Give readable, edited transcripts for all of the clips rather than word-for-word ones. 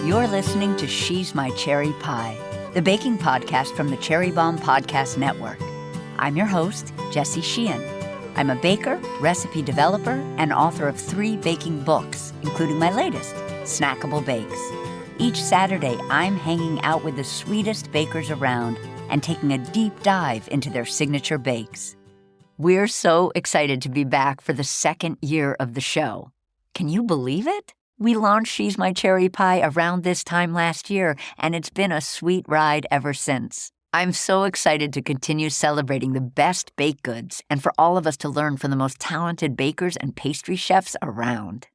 You're listening to She's My Cherry Pie, the baking podcast from the Cherry Bomb Podcast Network. I'm your host, Jessie Sheehan. I'm a baker, recipe developer, and author of 3 baking books, including my latest, Snackable Bakes. Each Saturday, I'm hanging out with the sweetest bakers around and taking a deep dive into their signature bakes. We're so excited to be back for the 2nd year of the show. Can you believe it? We launched She's My Cherry Pie around this time last year, and it's been a sweet ride ever since. I'm so excited to continue celebrating the best baked goods and for all of us to learn from the most talented bakers and pastry chefs around.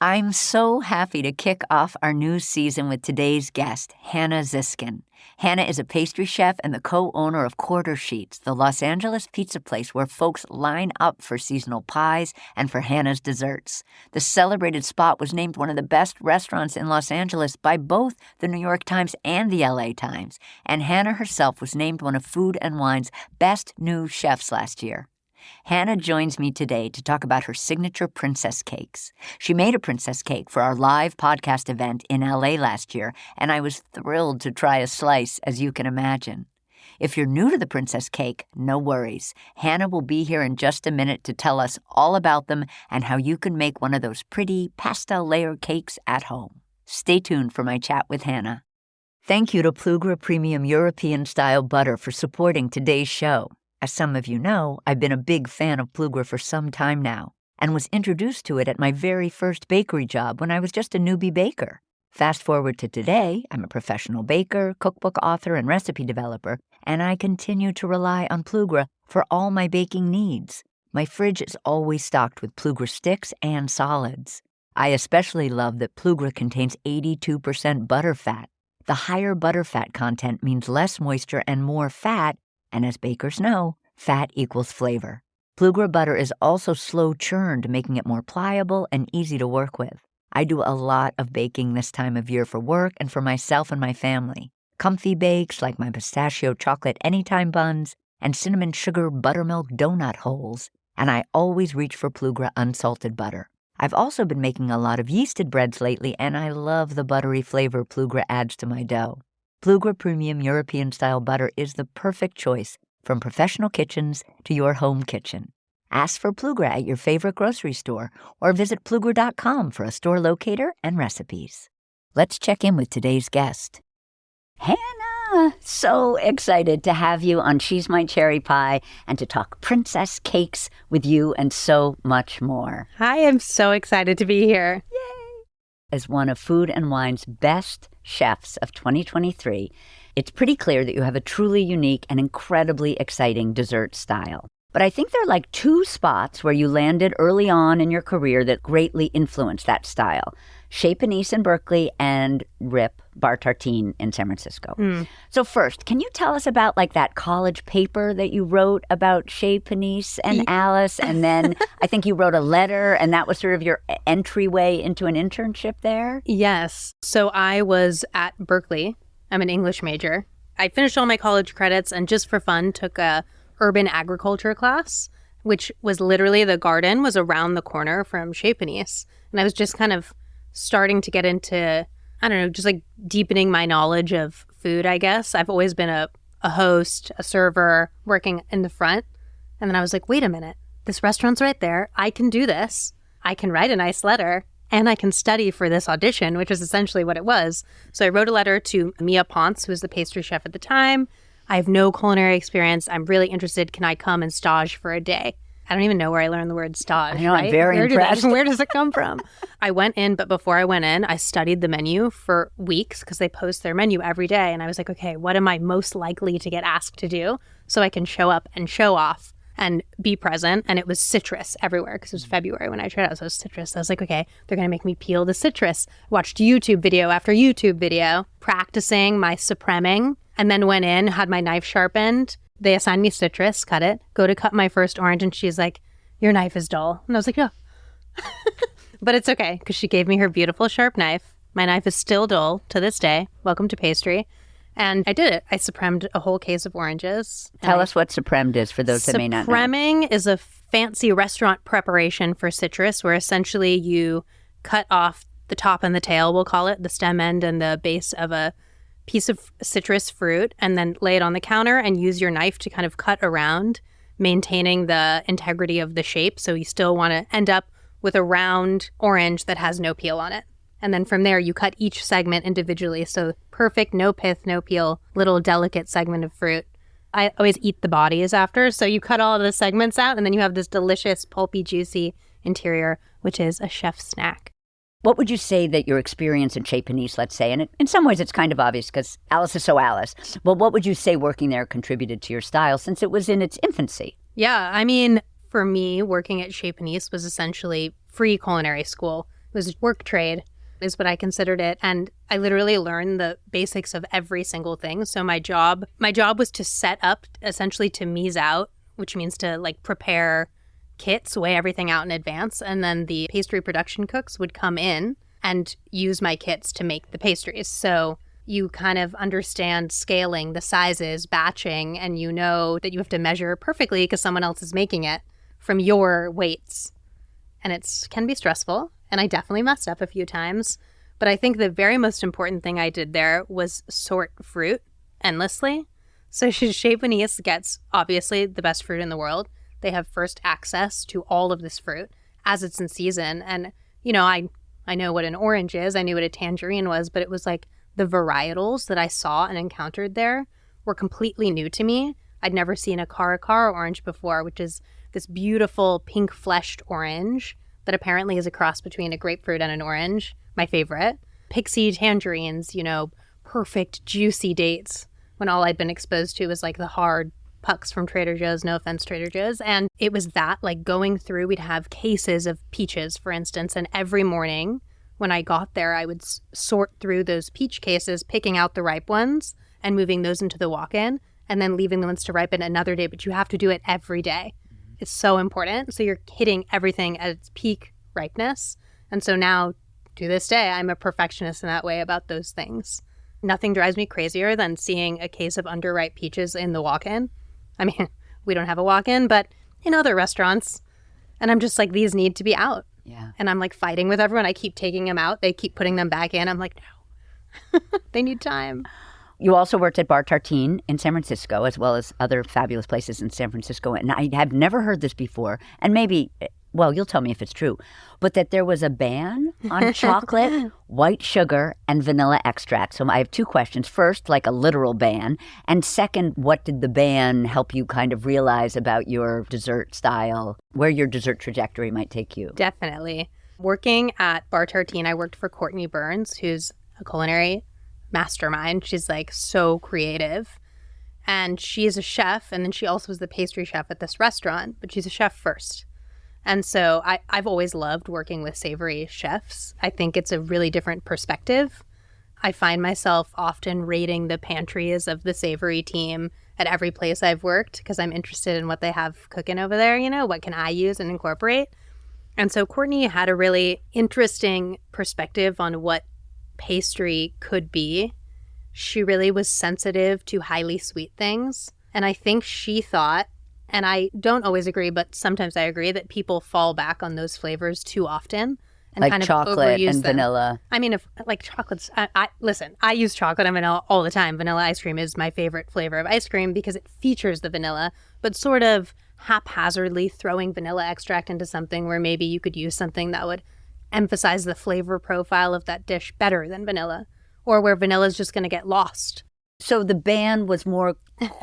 I'm so happy to kick off our new season with today's guest, Hannah Ziskin. Hannah is a pastry chef and the co-owner of Quarter Sheets, the Los Angeles pizza place where folks line up for seasonal pies and for Hannah's desserts. The celebrated spot was named one of the best restaurants in Los Angeles by both the New York Times and the LA Times, and Hannah herself was named one of Food & Wine's best new chefs last year. Hannah joins me today to talk about her signature princess cakes. She made a princess cake for our live podcast event in LA last year, and I was thrilled to try a slice, as you can imagine. If you're new to the princess cake, no worries. Hannah will be here in just a minute to tell us all about them and how you can make one of those pretty pastel layer cakes at home. Stay tuned for my chat with Hannah. Thank you to Plugra Premium European Style Butter for supporting today's show. As some of you know, I've been a big fan of Plugra for some time now and was introduced to it at my very first bakery job when I was just a newbie baker. Fast forward to today, I'm a professional baker, cookbook author, and recipe developer, and I continue to rely on Plugra for all my baking needs. My fridge is always stocked with Plugra sticks and solids. I especially love that Plugra contains 82% butter fat. The higher butter fat content means less moisture and more fat, and as bakers know, fat equals flavor. Plugra butter is also slow churned, making it more pliable and easy to work with. I do a lot of baking this time of year for work and for myself and my family. Comfy bakes like my pistachio chocolate anytime buns and cinnamon sugar buttermilk donut holes, and I always reach for Plugra unsalted butter. I've also been making a lot of yeasted breads lately, and I love the buttery flavor Plugra adds to my dough. Plugra Premium European Style Butter is the perfect choice from professional kitchens to your home kitchen. Ask for Plugra at your favorite grocery store or visit Plugra.com for a store locator and recipes. Let's check in with today's guest. Hannah, so excited to have you on She's My Cherry Pie and to talk princess cakes with you and so much more. Hi, I'm so excited to be here. Yay! As one of Food & Wine's best chefs of 2023, it's pretty clear that you have a truly unique and incredibly exciting dessert style. But I think there are like 2 spots where you landed early on in your career that greatly influenced that style. Chez Panisse in Berkeley and Rip Bar Tartine in San Francisco. So first, can you tell us about like that college paper that you wrote about Chez Panisse and Alice? And then I think you wrote a letter and that was sort of your entryway into an internship there? Yes. So I was at Berkeley. I'm an English major. I finished all my college credits and just for fun took a urban agriculture class, which was literally the garden was around the corner from Chez Panisse. And I was just kind of starting to get into, I don't know, just like deepening my knowledge of food, I guess. I've always been a host, a server, working in the front. And then I was like, wait a minute, this restaurant's right there. I can do this. I can write a nice letter and I can study for this audition, which is essentially what it was. So I wrote a letter to Mia Ponce, who was the pastry chef at the time. I have no culinary experience. I'm really interested. Can I come and stage for a day? I don't even know where I learned the word stage. I know, right? I'm very impressed. Where does it come from? I went in, but before I went in, I studied the menu for weeks because they post their menu every day. And I was like, okay, what am I most likely to get asked to do so I can show up and show off and be present? And it was citrus everywhere because it was February when I tried out. So it was citrus. I was like, okay, they're going to make me peel the citrus. Watched YouTube video after YouTube video, practicing my supreming, and then went in, had my knife sharpened. They assigned me citrus, cut it, go to cut my first orange, and she's like, your knife is dull. And I was like, oh. But it's okay, because she gave me her beautiful sharp knife. My knife is still dull to this day. Welcome to pastry. And I did it. I supremed a whole case of oranges. Tell us what supremed is for those that may not know. Supreming is a fancy restaurant preparation for citrus, where essentially you cut off the top and the tail, we'll call it, the stem end and the base of a piece of citrus fruit, and then lay it on the counter and use your knife to kind of cut around, maintaining the integrity of the shape. So you still want to end up with a round orange that has no peel on it. And then from there, you cut each segment individually. So perfect, no pith, no peel, little delicate segment of fruit. I always eat the bodies after. So you cut all of the segments out, and then you have this delicious, pulpy, juicy interior, which is a chef's snack. What would you say that your experience in Chez Panisse, let's say, and in some ways it's kind of obvious because Alice is so Alice, but what would you say working there contributed to your style since it was in its infancy? Yeah, I mean, for me, working at Chez Panisse was essentially free culinary school. It was work trade is what I considered it. And I literally learned the basics of every single thing. So my job was to set up, essentially to mise out, which means to like prepare kits, weigh everything out in advance. And then the pastry production cooks would come in and use my kits to make the pastries. So you kind of understand scaling, the sizes, batching, and you know that you have to measure perfectly because someone else is making it from your weights. And it can be stressful. And I definitely messed up a few times. But I think the very most important thing I did there was sort fruit endlessly. So Chez Panisse gets, obviously, the best fruit in the world. They have first access to all of this fruit as it's in season. And, you know, I know what an orange is. I knew what a tangerine was. But it was like the varietals that I saw and encountered there were completely new to me. I'd never seen a Caracara orange before, which is this beautiful pink-fleshed orange that apparently is a cross between a grapefruit and an orange, my favorite. Pixie tangerines, you know, perfect, juicy dates, when all I'd been exposed to was like the hard pucks from Trader Joe's, no offense, Trader Joe's. And it was that, like going through, we'd have cases of peaches, for instance, and every morning when I got there, I would sort through those peach cases, picking out the ripe ones and moving those into the walk-in, and then leaving the ones to ripen another day, but you have to do it every day. It's so important. So you're hitting everything at its peak ripeness. And so now, to this day, I'm a perfectionist in that way about those things. Nothing drives me crazier than seeing a case of underripe peaches in the walk-in. I mean, we don't have a walk-in, but in other restaurants. And I'm just like, these need to be out. Yeah. And I'm like fighting with everyone. I keep taking them out. They keep putting them back in. I'm like, no, they need time. You also worked at Bar Tartine in San Francisco, as well as other fabulous places in San Francisco. And I have never heard this before, and maybe, well, you'll tell me if it's true, but that there was a ban on chocolate, white sugar, and vanilla extract. So I have two questions. First, like a literal ban. And second, what did the ban help you kind of realize about your dessert style, where your dessert trajectory might take you? Definitely. Working at Bar Tartine, I worked for Courtney Burns, who's a culinary mastermind. She's like so creative, and she is a chef, and then she also was the pastry chef at this restaurant, but she's a chef first. And so I've always loved working with savory chefs. I think it's a really different perspective. I find myself often raiding the pantries of the savory team at every place I've worked because I'm interested in what they have cooking over there. You know, what can I use and incorporate? And so Courtney had a really interesting perspective on what pastry could be. She really was sensitive to highly sweet things. And I think she thought, and I don't always agree, but sometimes I agree, that people fall back on those flavors too often and like kind of chocolate overuse and them. vanilla. I mean, if like chocolates, listen, I use chocolate and vanilla all the time. Vanilla ice cream is my favorite flavor of ice cream because it features the vanilla, but sort of haphazardly throwing vanilla extract into something where maybe you could use something that would emphasize the flavor profile of that dish better than vanilla, or where vanilla is just going to get lost. So the ban was more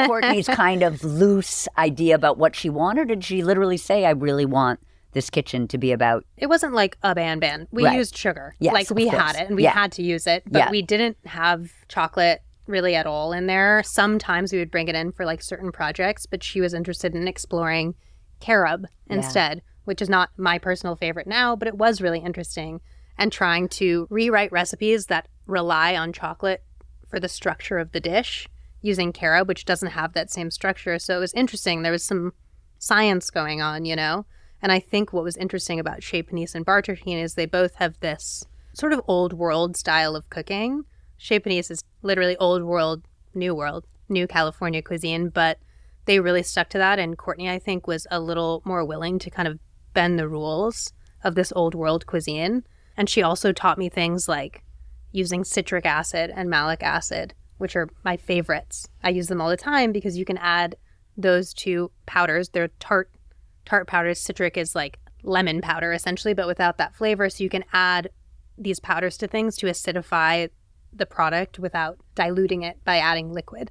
Courtney's kind of loose idea about what she wanted, or did she literally say, I really want this kitchen to be about? It wasn't like a ban. We used sugar. Yes, like we had it and we had to use it, but we didn't have chocolate really at all in there. Sometimes we would bring it in for like certain projects, but she was interested in exploring carob instead, which is not my personal favorite now, but it was really interesting, and trying to rewrite recipes that rely on chocolate for the structure of the dish using carob, which doesn't have that same structure. So it was interesting. There was some science going on, you know? And I think what was interesting about Chez Panisse and Bar Tartine is they both have this sort of old world style of cooking. Chez Panisse is literally old world, new California cuisine, but they really stuck to that. And Courtney, I think, was a little more willing to kind of bend the rules of this old world cuisine And she also taught me things like using citric acid and malic acid, which are my favorites. I use them all the time because you can add those two powders. They're tart powders. Citric is like lemon powder essentially, but without that flavor. So you can add these powders to things to acidify the product without diluting it by adding liquid.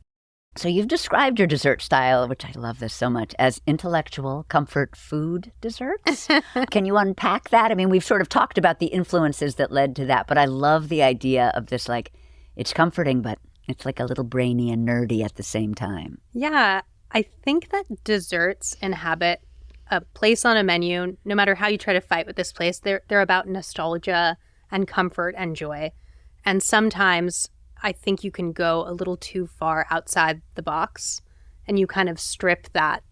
So you've described your dessert style, which I love this so much, as intellectual comfort food desserts. Can you unpack that? I mean, we've sort of talked about the influences that led to that, but I love the idea of this, like, it's comforting, but it's like a little brainy and nerdy at the same time. Yeah, I think that desserts inhabit a place on a menu. No matter how you try to fight with this place, they're about nostalgia and comfort and joy. And sometimes I think you can go a little too far outside the box and you kind of strip that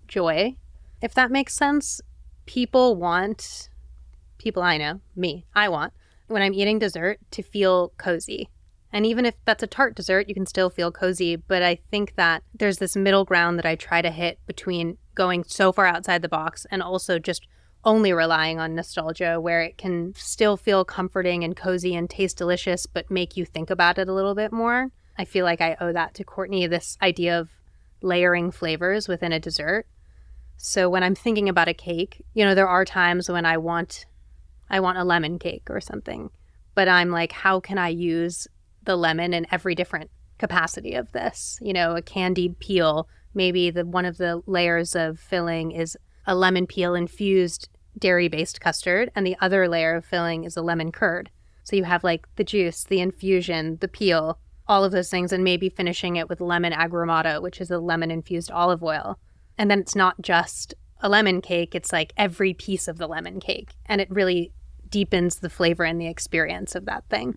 joy, if that makes sense. People I know, I want, when I'm eating dessert, to feel cozy. And even if that's a tart dessert, you can still feel cozy. But I think that there's this middle ground that I try to hit between going so far outside the box and also just only relying on nostalgia, where it can still feel comforting and cozy and taste delicious, but make you think about it a little bit more. I feel like I owe that to Courtney, this idea of layering flavors within a dessert. So when I'm thinking about a cake, there are times when I want a lemon cake or something, but I'm like, how can I use the lemon in every different capacity of this? A candied peel, maybe one of the layers of filling is a lemon peel infused dairy-based custard, and the other layer of filling is a lemon curd. So you have like the juice, the infusion, the peel, all of those things, and maybe finishing it with lemon agrumato, which is a lemon-infused olive oil. And then it's not just a lemon cake, it's like every piece of the lemon cake, and it really deepens the flavor and the experience of that thing.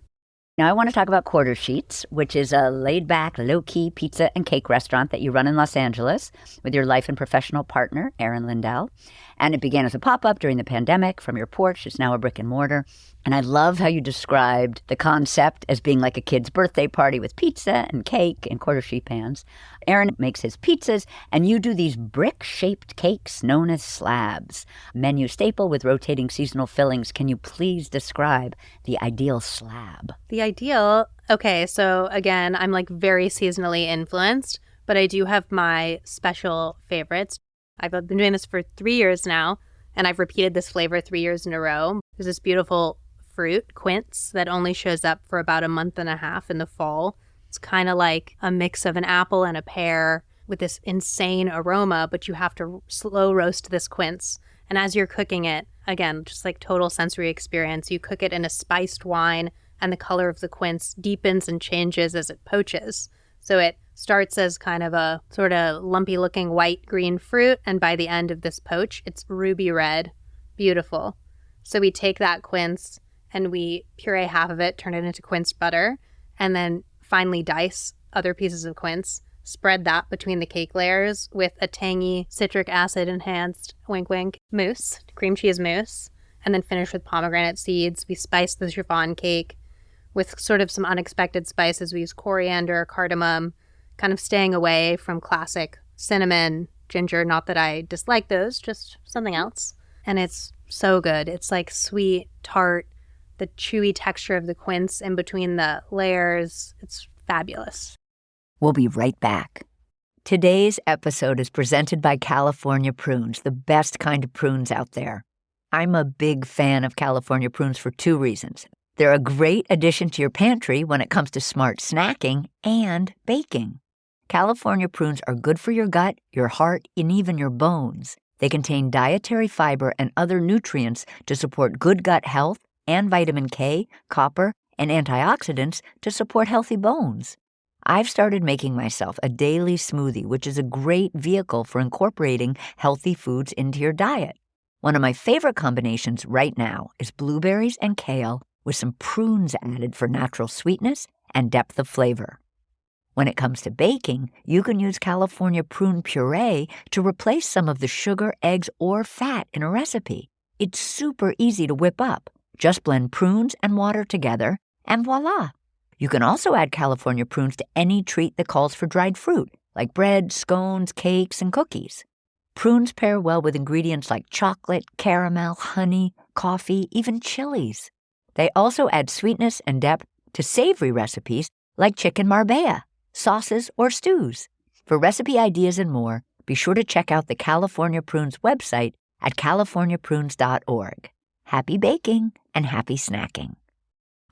Now I want to talk about Quarter Sheets, which is a laid-back, low-key pizza and cake restaurant that you run in Los Angeles with your life and professional partner, Erin Lindell. And it began as a pop-up during the pandemic from your porch. It's now a brick and mortar. And I love how you described the concept as being like a kid's birthday party with pizza and cake and quarter sheet pans. Erin makes his pizzas, and you do these brick-shaped cakes known as slabs. Menu staple with rotating seasonal fillings. Can you please describe the ideal slab? The ideal, okay, so again, I'm like very seasonally influenced, but I do have my special favorites. I've been doing this for 3 years now, and I've repeated this flavor 3 years in a row. There's this beautiful fruit, quince, that only shows up for about a month and a half in the fall. It's kind of like a mix of an apple and a pear with this insane aroma, but you have to slow roast this quince. And as you're cooking it, again, just like total sensory experience, you cook it in a spiced wine, and the color of the quince deepens and changes as it poaches. So it starts as kind of a sort of lumpy looking white-green fruit, and by the end of this poach, it's ruby red. Beautiful. So we take that quince and we puree half of it, turn it into quince butter, and then finely dice other pieces of quince, spread that between the cake layers with a tangy citric acid enhanced, wink wink, mousse, cream cheese mousse, and then finish with pomegranate seeds. We spice the chiffon cake with sort of some unexpected spices. We use coriander, cardamom, kind of staying away from classic cinnamon, ginger. Not that I dislike those, just something else. And it's so good. It's like sweet, tart, the chewy texture of the quince in between the layers. It's fabulous. We'll be right back. Today's episode is presented by California prunes, the best kind of prunes out there. I'm a big fan of California prunes for 2 reasons. They're a great addition to your pantry when it comes to smart snacking and baking. California prunes are good for your gut, your heart, and even your bones. They contain dietary fiber and other nutrients to support good gut health and vitamin K, copper, and antioxidants to support healthy bones. I've started making myself a daily smoothie, which is a great vehicle for incorporating healthy foods into your diet. One of my favorite combinations right now is blueberries and kale with some prunes added for natural sweetness and depth of flavor. When it comes to baking, you can use California prune puree to replace some of the sugar, eggs, or fat in a recipe. It's super easy to whip up. Just blend prunes and water together, and voila! You can also add California prunes to any treat that calls for dried fruit, like bread, scones, cakes, and cookies. Prunes pair well with ingredients like chocolate, caramel, honey, coffee, even chilies. They also add sweetness and depth to savory recipes like chicken marbella, sauces, or stews. For recipe ideas and more, be sure to check out the California Prunes website at californiaprunes.org. Happy baking and happy snacking.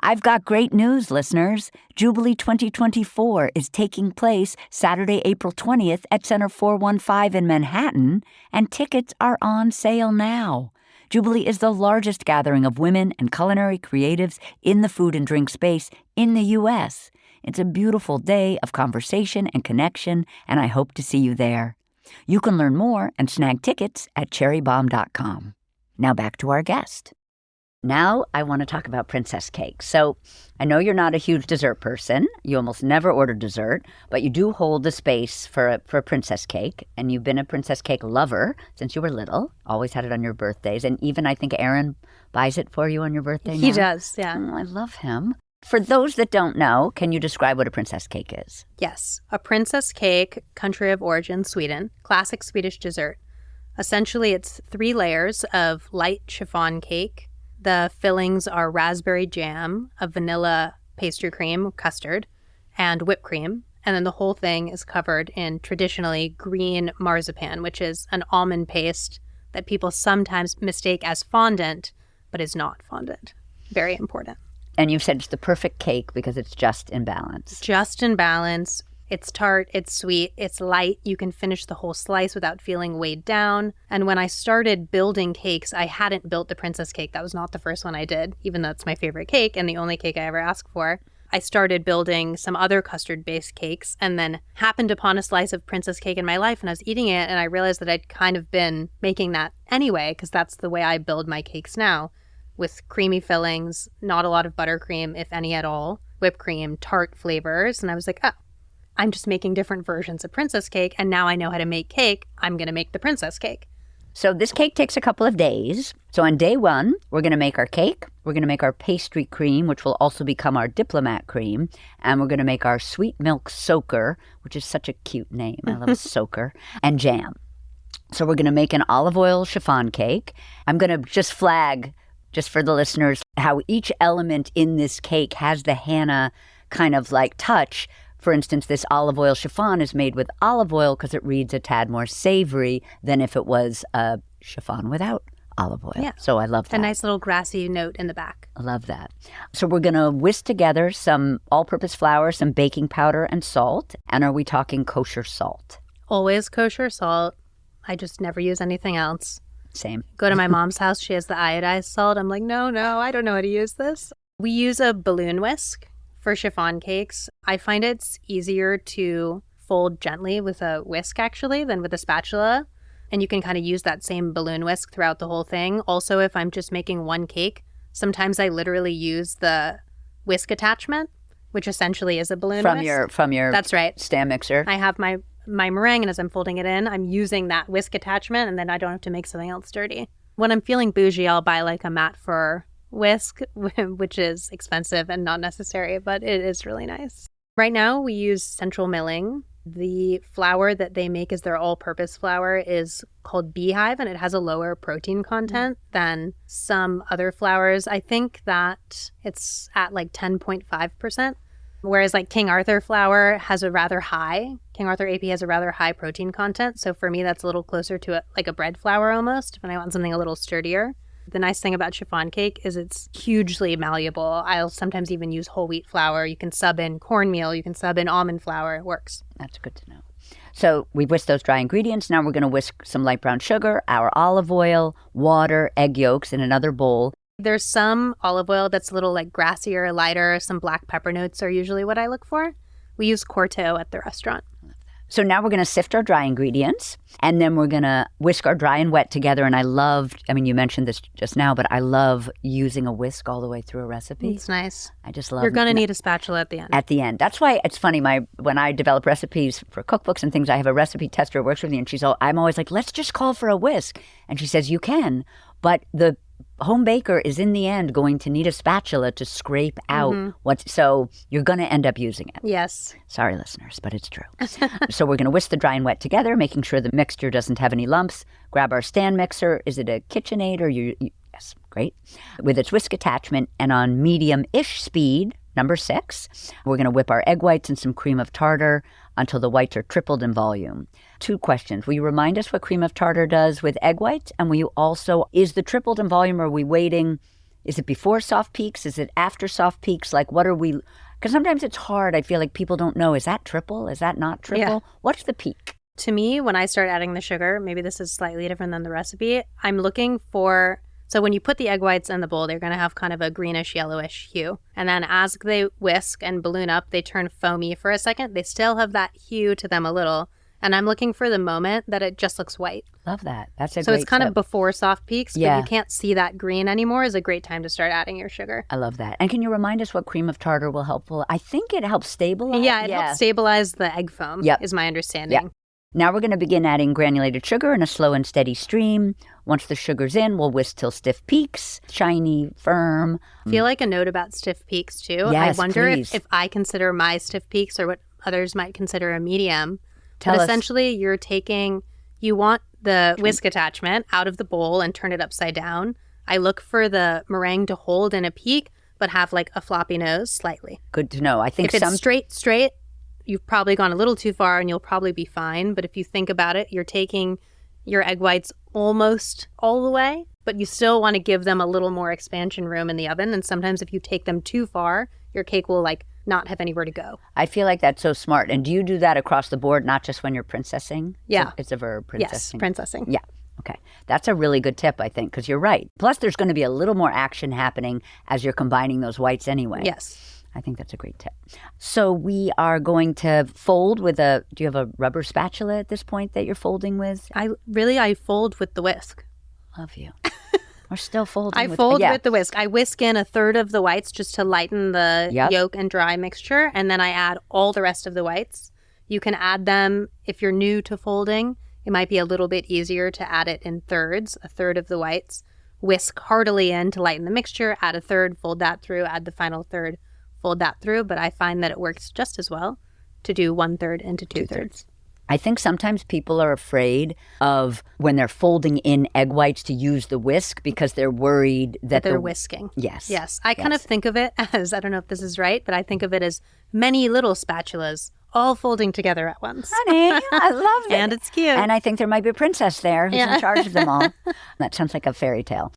I've got great news, listeners. Jubilee 2024 is taking place Saturday, April 20th at Center 415 in Manhattan, and tickets are on sale now. Jubilee is the largest gathering of women and culinary creatives in the food and drink space in the U.S. It's a beautiful day of conversation and connection, and I hope to see you there. You can learn more and snag tickets at cherrybomb.com. Now back to our guest. Now I want to talk about princess cake. So I know you're not a huge dessert person. You almost never order dessert, but you do hold the space for a princess cake. And you've been a princess cake lover since you were little. Always had it on your birthdays. And even I think Aaron buys it for you on your birthday now. He does, yeah. Oh, I love him. For those that don't know, can you describe what a princess cake is? Yes. A princess cake, country of origin, Sweden, classic Swedish dessert. Essentially, it's 3 layers of light chiffon cake. The fillings are raspberry jam, a vanilla pastry cream, custard, and whipped cream. And then the whole thing is covered in traditionally green marzipan, which is an almond paste that people sometimes mistake as fondant, but is not fondant. Very important. And you've said it's the perfect cake because it's just in balance. Just in balance. It's tart, it's sweet, it's light. You can finish the whole slice without feeling weighed down. And when I started building cakes, I hadn't built the princess cake. That was not the first one I did, even though it's my favorite cake and the only cake I ever asked for. I started building some other custard-based cakes and then happened upon a slice of princess cake in my life, and I was eating it, and I realized that I'd kind of been making that anyway, because that's the way I build my cakes now, with creamy fillings, not a lot of buttercream, if any at all, whipped cream, tart flavors. And I was like, oh, I'm just making different versions of princess cake, and now I know how to make cake. I'm going to make the princess cake. So this cake takes a couple of days. So on day 1, we're going to make our cake. We're going to make our pastry cream, which will also become our diplomat cream. And we're going to make our sweet milk soaker, which is such a cute name. I love soaker. And jam. So we're going to make an olive oil chiffon cake. I'm going to just flag, just for the listeners, how each element in this cake has the Hannah kind of like touch. For instance, this olive oil chiffon is made with olive oil because it reads a tad more savory than if it was a chiffon without olive oil. Yeah. So I love that. A nice little grassy note in the back. I love that. So we're going to whisk together some all-purpose flour, some baking powder, and salt. And are we talking kosher salt? Always kosher salt. I just never use anything else. Same. Go to my mom's house. She has the iodized salt. I'm like, no, I don't know how to use this. We use a balloon whisk for chiffon cakes. I find it's easier to fold gently with a whisk, actually, than with a spatula. And you can kind of use that same balloon whisk throughout the whole thing. Also, if I'm just making one cake, sometimes I literally use the whisk attachment, which essentially is a balloon whisk. From your That's right. stand mixer. I have my meringue, and as I'm folding it in, I'm using that whisk attachment, and then I don't have to make something else dirty. When I'm feeling bougie, I'll buy like a mat for whisk, which is expensive and not necessary, but it is really nice. Right now, we use central milling. The flour that they make as their all-purpose flour is called Beehive, and it has a lower protein content than some other flours. I think that it's at like 10.5%, whereas like King Arthur flour has a rather high, King Arthur AP has a rather high protein content. So for me, that's a little closer to like a bread flour almost, when I want something a little sturdier. The nice thing about chiffon cake is it's hugely malleable. I'll sometimes even use whole wheat flour. You can sub in cornmeal. You can sub in almond flour. It works. That's good to know. So we whisked those dry ingredients. Now we're going to whisk some light brown sugar, our olive oil, water, egg yolks in another bowl. There's some olive oil that's a little like grassier, lighter. Some black pepper notes are usually what I look for. We use Corto at the restaurant. So now we're going to sift our dry ingredients, and then we're going to whisk our dry and wet together. And you mentioned this just now, but I love using a whisk all the way through a recipe. It's nice. I just love it. You're going to need a spatula at the end. At the end. That's why it's funny. When I develop recipes for cookbooks and things, I have a recipe tester who works with me, and I'm always like, let's just call for a whisk. And she says, you can, but the a home baker is in the end going to need a spatula to scrape out so you're going to end up using it. Yes. Sorry, listeners, but it's true. So we're going to whisk the dry and wet together, making sure the mixture doesn't have any lumps. Grab our stand mixer. Is it a KitchenAid or yes, great. With its whisk attachment and on medium-ish speed, number 6, we're going to whip our egg whites and some cream of tartar until the whites are tripled in volume. 2 questions. Will you remind us what cream of tartar does with egg whites? And will you also, is the tripled in volume, are we waiting, is it before soft peaks? Is it after soft peaks? Like what are we, because sometimes it's hard. I feel like people don't know, is that triple? Is that not triple? Yeah. What's the peak? To me, when I start adding the sugar, maybe this is slightly different than the recipe, I'm looking for, so when you put the egg whites in the bowl, they're going to have kind of a greenish, yellowish hue. And then as they whisk and balloon up, they turn foamy for a second. They still have that hue to them a little. And I'm looking for the moment that it just looks white. Love that. That's a great So it's kind tip. of before soft peaks, but you can't see that green anymore is a great time to start adding your sugar. I love that. And can you remind us what cream of tartar will help? I think it helps stabilize. Yeah, it helps stabilize the egg foam, is my understanding. Yep. Now we're going to begin adding granulated sugar in a slow and steady stream. Once the sugar's in, we'll whisk till stiff peaks, shiny, firm. I feel like a note about stiff peaks, too. Yes, I wonder if I consider my stiff peaks or what others might consider a medium. Tell but us. Essentially, you want the whisk attachment out of the bowl and turn it upside down. I look for the meringue to hold in a peak, but have like a floppy nose slightly. Good to know. I think if it's straight, you've probably gone a little too far and you'll probably be fine. But if you think about it, you're taking your egg whites almost all the way, but you still want to give them a little more expansion room in the oven. And sometimes if you take them too far, your cake will not have anywhere to go. I feel like that's so smart. And do you do that across the board, not just when you're princessing? Yeah. It's a verb, princessing. Yes, princessing. Yeah. Okay. That's a really good tip, I think, because you're right. Plus, there's going to be a little more action happening as you're combining those whites anyway. Yes. I think that's a great tip. So we are going to fold with do you have a rubber spatula at this point that you're folding with? I fold with the whisk. Love you. We're still folding. I fold with the whisk. I whisk in a third of the whites just to lighten the yolk and dry mixture, and then I add all the rest of the whites. You can add them, if you're new to folding, it might be a little bit easier to add it in thirds, a third of the whites. Whisk heartily in to lighten the mixture, add a third, fold that through, add the final third, fold that through, but I find that it works just as well to do 1/3 into 2/3. I think sometimes people are afraid of when they're folding in egg whites to use the whisk because they're worried that they're whisking. Yes. Yes. I kind of think of it as, I don't know if this is right, but I think of it as many little spatulas all folding together at once. Honey, I love it. And it's cute. And I think there might be a princess there who's in charge of them all. That sounds like a fairy tale.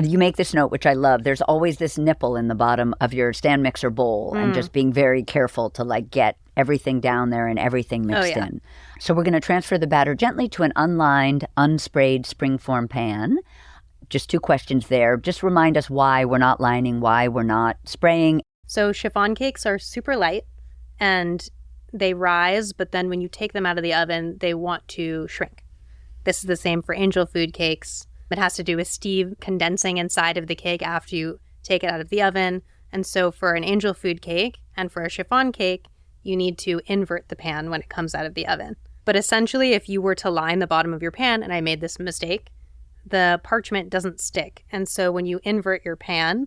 You make this note, which I love. There's always this nipple in the bottom of your stand mixer bowl and just being very careful to get everything down there and everything mixed in. So we're going to transfer the batter gently to an unlined, unsprayed springform pan. Just 2 questions there. Just remind us why we're not lining, why we're not spraying. So chiffon cakes are super light and they rise, but then when you take them out of the oven, they want to shrink. This is the same for angel food cakes. It has to do with Steve condensing inside of the cake after you take it out of the oven. And so for an angel food cake and for a chiffon cake, you need to invert the pan when it comes out of the oven. But essentially, if you were to line the bottom of your pan, and I made this mistake, the parchment doesn't stick. And so when you invert your pan,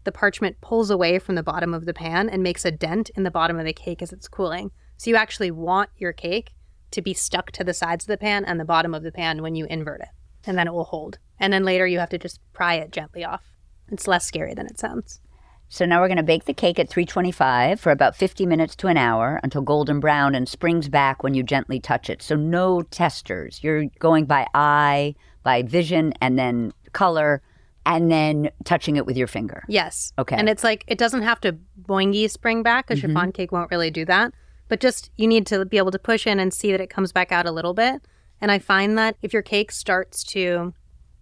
the parchment pulls away from the bottom of the pan and makes a dent in the bottom of the cake as it's cooling. So you actually want your cake to be stuck to the sides of the pan and the bottom of the pan when you invert it. And then it will hold. And then later you have to just pry it gently off. It's less scary than it sounds. So now we're going to bake the cake at 325 for about 50 minutes to an hour until golden brown and springs back when you gently touch it. So no testers. You're going by eye, by vision, and then color, and then touching it with your finger. Yes. Okay. And it's it doesn't have to boingy spring back. A chiffon cake won't really do that. But just you need to be able to push in and see that it comes back out a little bit. And I find that if your cake starts to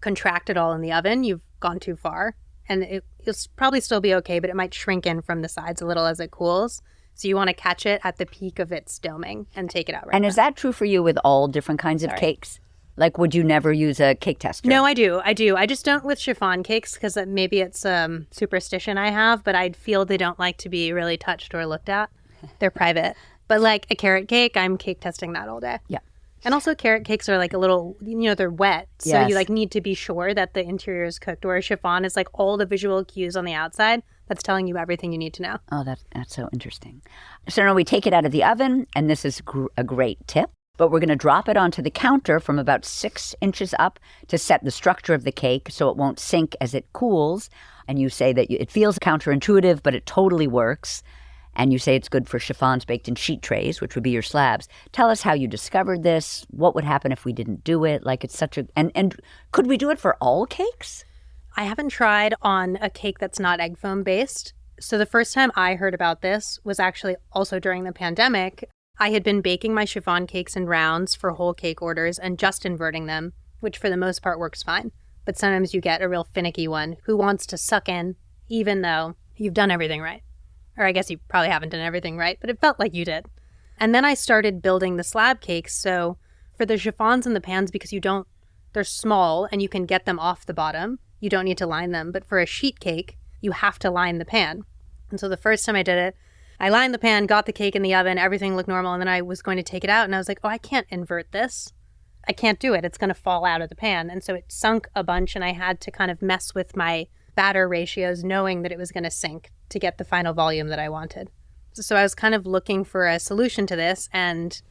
contract at all in the oven, you've gone too far. And it'll probably still be okay, but it might shrink in from the sides a little as it cools. So you want to catch it at the peak of its doming and take it out right And now. is that true for you with all different kinds of cakes? Would you never use a cake tester? No, I do. I just don't with chiffon cakes because maybe it's superstition I have, but I feel they don't like to be really touched or looked at. They're private. But a carrot cake, I'm cake testing that all day. Yeah. And also carrot cakes are like a little, they're wet. So Yes. you like need to be sure that the interior is cooked. Whereas chiffon is like all the visual cues on the outside that's telling you everything you need to know. Oh, that's so interesting. So now we take it out of the oven, and this is a great tip. But we're going to drop it onto the counter from about 6 inches up to set the structure of the cake so it won't sink as it cools. And you say that it feels counterintuitive, but it totally works. And you say it's good for chiffons baked in sheet trays, which would be your slabs. Tell us how you discovered this. What would happen if we didn't do it? Like, it's such a... And could we do it for all cakes? I haven't tried on a cake that's not egg foam based. So the first time I heard about this was actually also during the pandemic. I had been baking my chiffon cakes in rounds for whole cake orders and just inverting them, which for the most part works fine. But sometimes you get a real finicky one who wants to suck in, even though you've done everything right. Or I guess you probably haven't done everything right, but it felt like you did. And then I started building the slab cakes. So for the chiffons and the pans, because they're small and you can get them off the bottom, you don't need to line them. But for a sheet cake, you have to line the pan. And so the first time I did it, I lined the pan, got the cake in the oven, everything looked normal, and then I was going to take it out, and I was like, oh, I can't invert this. I can't do it. It's going to fall out of the pan. And so it sunk a bunch, and I had to kind of mess with my batter ratios, knowing that it was going to sink to get the final volume that I wanted. So I was kind of looking for a solution to this, and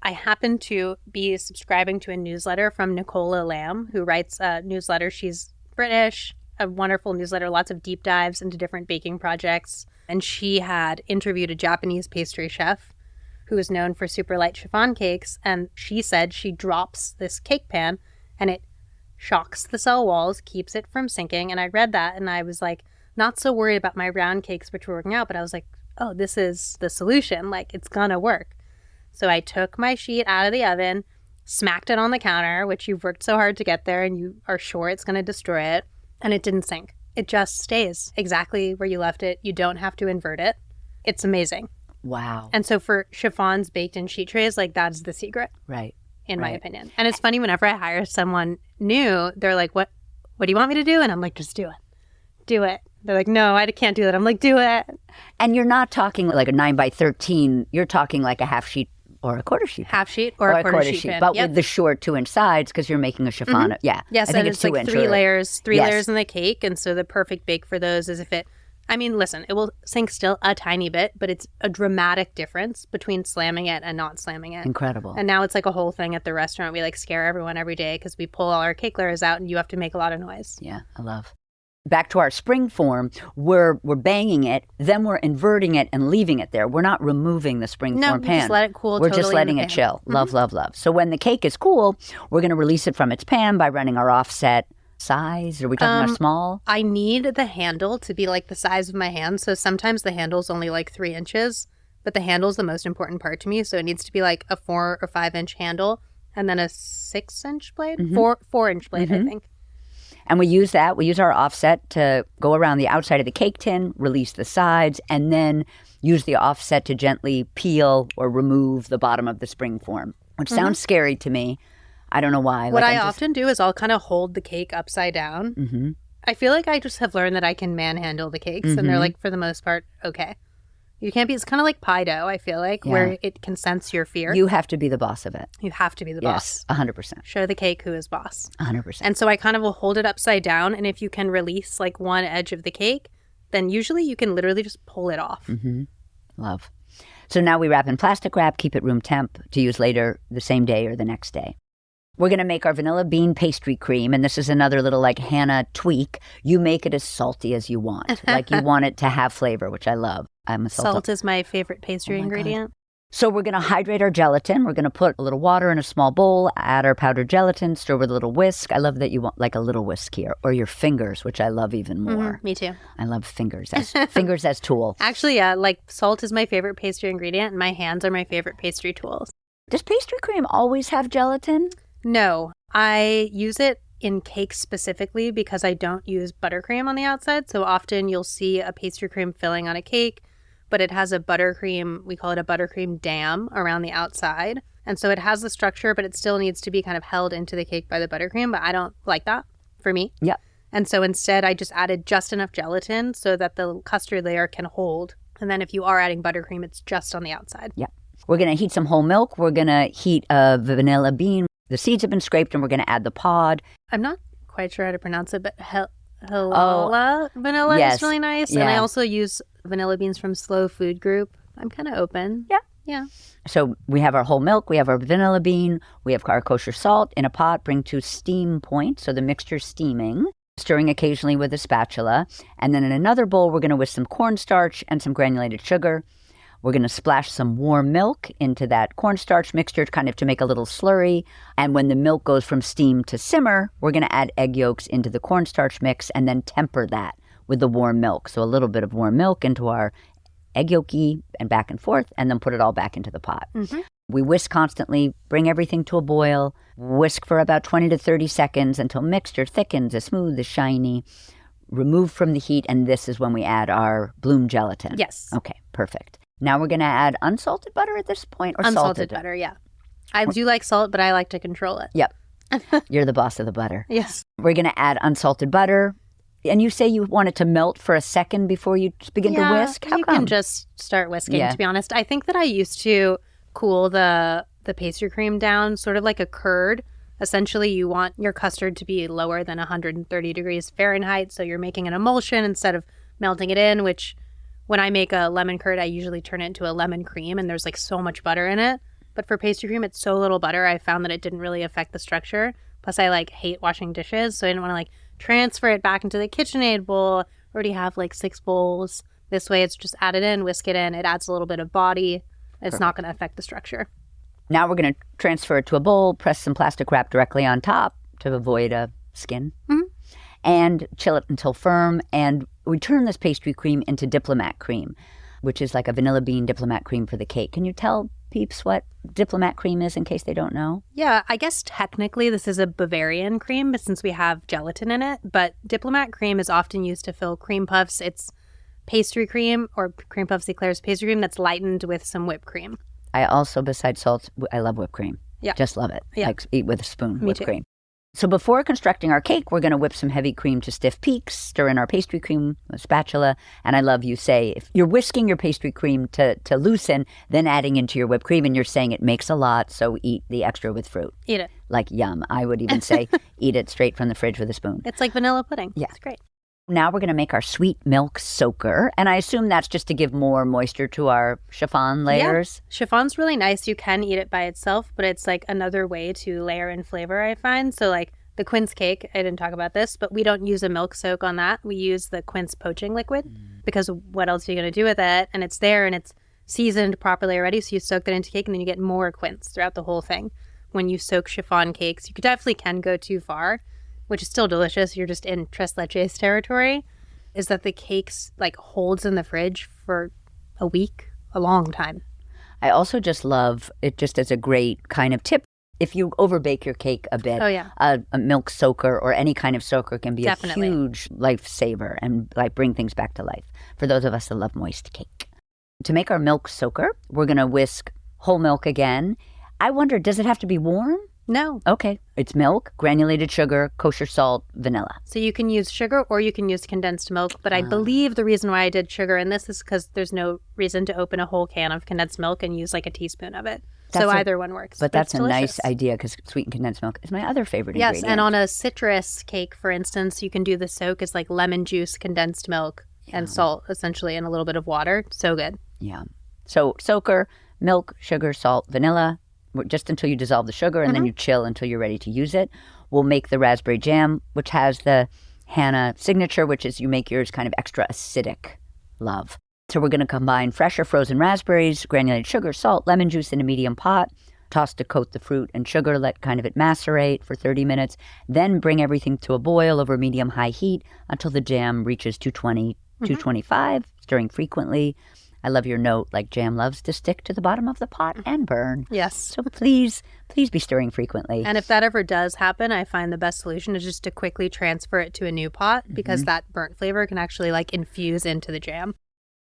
I happened to be subscribing to a newsletter from Nicola Lamb, who writes a newsletter. She's British, a wonderful newsletter, lots of deep dives into different baking projects. And she had interviewed a Japanese pastry chef who is known for super light chiffon cakes. And she said she drops this cake pan and it shocks the cell walls, keeps it from sinking. And I read that and I was like, not so worried about my round cakes, which were working out. But I was like, oh, this is the solution. Like, it's going to work. So I took my sheet out of the oven, smacked it on the counter, which you've worked so hard to get there and you are sure it's going to destroy it. And it didn't sink. It just stays exactly where you left it. You don't have to invert it. It's amazing. Wow. And so for chiffons baked in sheet trays, like, that's the secret. Right. In my opinion. And it's funny, whenever I hire someone new, they're like, what do you want me to do? And I'm like, just do it. Do it. They're like, no, I can't do that. I'm like, do it. And you're not talking like a 9x13. You're talking like a half sheet or a quarter sheet. Half sheet or a quarter sheet. But with the short 2-inch sides, because you're making a chiffon. Yeah. Yes, I think and it's like 2-inch three layers Yes. in the cake. And so the perfect bake for those is if it, I mean, listen, it will sink still a tiny bit, but it's a dramatic difference between slamming it and not slamming it. Incredible. And now it's like a whole thing at the restaurant. We like scare everyone every day because we pull all our cake layers out and you have to make a lot of noise. Yeah, I love. Back to our spring form, we're banging it, then we're inverting it and leaving it there. We're not removing the spring form pan. No, just let it cool. We're just letting it chill. Love, love, love. So when the cake is cool, we're going to release it from its pan by running our offset size. Are we talking about small? I need the handle to be like the size of my hand. So sometimes the handle's only like 3 inches, but the handle's the most important part to me. So it needs to be like a 4 or 5 inch handle and then a 6-inch blade, 4-inch blade, I think. And we use that. We use our offset to go around the outside of the cake tin, release the sides, and then use the offset to gently peel or remove the bottom of the spring form, which sounds scary to me. I don't know why. What I often do is I'll kind of hold the cake upside down. I feel like I just have learned that I can manhandle the cakes, and they're like, for the most part, okay. You can't be, it's kind of like pie dough, I feel like, where it can sense your fear. You have to be the boss of it. You have to be the boss. Yes, 100%. Show the cake who is boss. 100%. And so I kind of will hold it upside down, and if you can release like one edge of the cake, then usually you can literally just pull it off. Love. So now we wrap in plastic wrap, keep it room temp to use later the same day or the next day. We're going to make our vanilla bean pastry cream, and this is another little like Hannah tweak. You make it as salty as you want. Like you want it to have flavor, which I love. I'm a Salt is my favorite pastry ingredient. So we're going to hydrate our gelatin. We're going to put a little water in a small bowl, add our powdered gelatin, stir with a little whisk. I love that you want like a little whisk here, or your fingers, which I love even more. Me too. I love fingers as tool. Actually, yeah, like salt is my favorite pastry ingredient, and my hands are my favorite pastry tools. Does pastry cream always have gelatin? No, I use it in cakes specifically because I don't use buttercream on the outside. So often you'll see a pastry cream filling on a cake, but it has a buttercream, we call it a buttercream dam around the outside. And so it has the structure, but it still needs to be kind of held into the cake by the buttercream. But I don't like that for me. Yep. And so instead I just added just enough gelatin so that the custard layer can hold. And then if you are adding buttercream, it's just on the outside. Yep. We're going to heat some whole milk. We're going to heat a vanilla bean. The seeds have been scraped, and we're going to add the pod. I'm not quite sure how to pronounce it, but halala vanilla is really nice. Yeah. And I also use vanilla beans from Slow Food Group. I'm kind of open. Yeah. So we have our whole milk, we have our vanilla bean, we have our kosher salt in a pot, bring to steam point, so the mixture's steaming, stirring occasionally with a spatula. And then in another bowl, we're going to whisk some cornstarch and some granulated sugar. We're going to splash some warm milk into that cornstarch mixture kind of to make a little slurry. And when the milk goes from steam to simmer, we're going to add egg yolks into the cornstarch mix and then temper that with the warm milk. So a little bit of warm milk into our egg yolky and back and forth, and then put it all back into the pot. Mm-hmm. We whisk constantly, bring everything to a boil, whisk for about 20 to 30 seconds until mixture thickens, is smooth, is shiny, remove from the heat, and this is when we add our bloom gelatin. Yes. Okay, perfect. Now we're going to add unsalted butter at this point, or unsalted salted butter, yeah. I do like salt, but I like to control it. Yep. You're the boss of the butter. Yes. We're going to add unsalted butter. And you say you want it to melt for a second before you begin to whisk? How you come? can just start whisking, to be honest. I think that I used to cool the pastry cream down sort of like a curd. Essentially, you want your custard to be lower than 130 degrees Fahrenheit, so you're making an emulsion instead of melting it in, which when I make a lemon curd, I usually turn it into a lemon cream, and there's like so much butter in it. But for pastry cream, it's so little butter, I found that it didn't really affect the structure. Plus, I like hate washing dishes, so I didn't want to like transfer it back into the KitchenAid bowl. I already have like 6 bowls. This way, it's just add it in, whisk it in. It adds a little bit of body. It's not going to affect the structure. Now we're going to transfer it to a bowl, press some plastic wrap directly on top to avoid a skin, and chill it until firm. And we turn this pastry cream into diplomat cream, which is like a vanilla bean diplomat cream for the cake. Can you tell peeps what diplomat cream is in case they don't know? Yeah, I guess technically this is a Bavarian cream, but since we have gelatin in it. But diplomat cream is often used to fill cream puffs. It's pastry cream, or cream puffs eclairs pastry cream that's lightened with some whipped cream. I also, besides salt, I love whipped cream. Yeah. Just love it. Yeah. Like eat with a spoon, Me whipped too. cream. So before constructing our cake, we're going to whip some heavy cream to stiff peaks, stir in our pastry cream with a spatula. And I love you say, if you're whisking your pastry cream to loosen, then adding into your whipped cream, and you're saying it makes a lot, so eat the extra with fruit. Eat it. Like yum. I would even say eat it straight from the fridge with a spoon. It's like vanilla pudding. Yeah. It's great. Now we're going to make our sweet milk soaker. And I assume that's just to give more moisture to our chiffon layers. Yeah. Chiffon's really nice. You can eat it by itself, but it's like another way to layer in flavor, I find. So like the quince cake, I didn't talk about this, but we don't use a milk soak on that. We use the quince poaching liquid because what else are you going to do with it? And it's there and it's seasoned properly already. So you soak that into cake and then you get more quince throughout the whole thing. When you soak chiffon cakes, you definitely can go too far, which is still delicious. You're just in tres leches territory, is that the cakes like holds in the fridge for a week, a long time. I also just love it just as a great kind of tip. If you overbake your cake a bit, a milk soaker or any kind of soaker can be Definitely. a huge lifesaver and like bring things back to life for those of us that love moist cake. To make our milk soaker, we're going to whisk whole milk again. I wonder, does it have to be warm? No. Okay. It's milk, granulated sugar, kosher salt, vanilla. So you can use sugar or you can use condensed milk. But I believe the reason why I did sugar in this is because there's no reason to open a whole can of condensed milk and use like a teaspoon of it. So either one works. But that's it's a delicious. nice idea because sweetened condensed milk is my other favorite Yes, ingredient. and on a citrus cake, for instance, you can do the soak as like lemon juice, condensed milk, and salt, essentially, and a little bit of water. So good. Yeah. So soaker, milk, sugar, salt, vanilla, just until you dissolve the sugar, and then you chill until you're ready to use it. We'll make the raspberry jam, which has the Hannah signature, which is you make yours kind of extra acidic love. So we're going to combine fresh or frozen raspberries, granulated sugar, salt, lemon juice in a medium pot, toss to coat the fruit and sugar, let kind of it macerate for 30 minutes, then bring everything to a boil over medium-high heat until the jam reaches 220, 225, stirring frequently. I love your note, like jam loves to stick to the bottom of the pot and burn. Yes. So please be stirring frequently. And if that ever does happen, I find the best solution is just to quickly transfer it to a new pot because that burnt flavor can actually like infuse into the jam.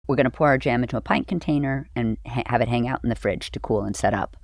We're going to pour our jam into a pint container and have it hang out in the fridge to cool and set up.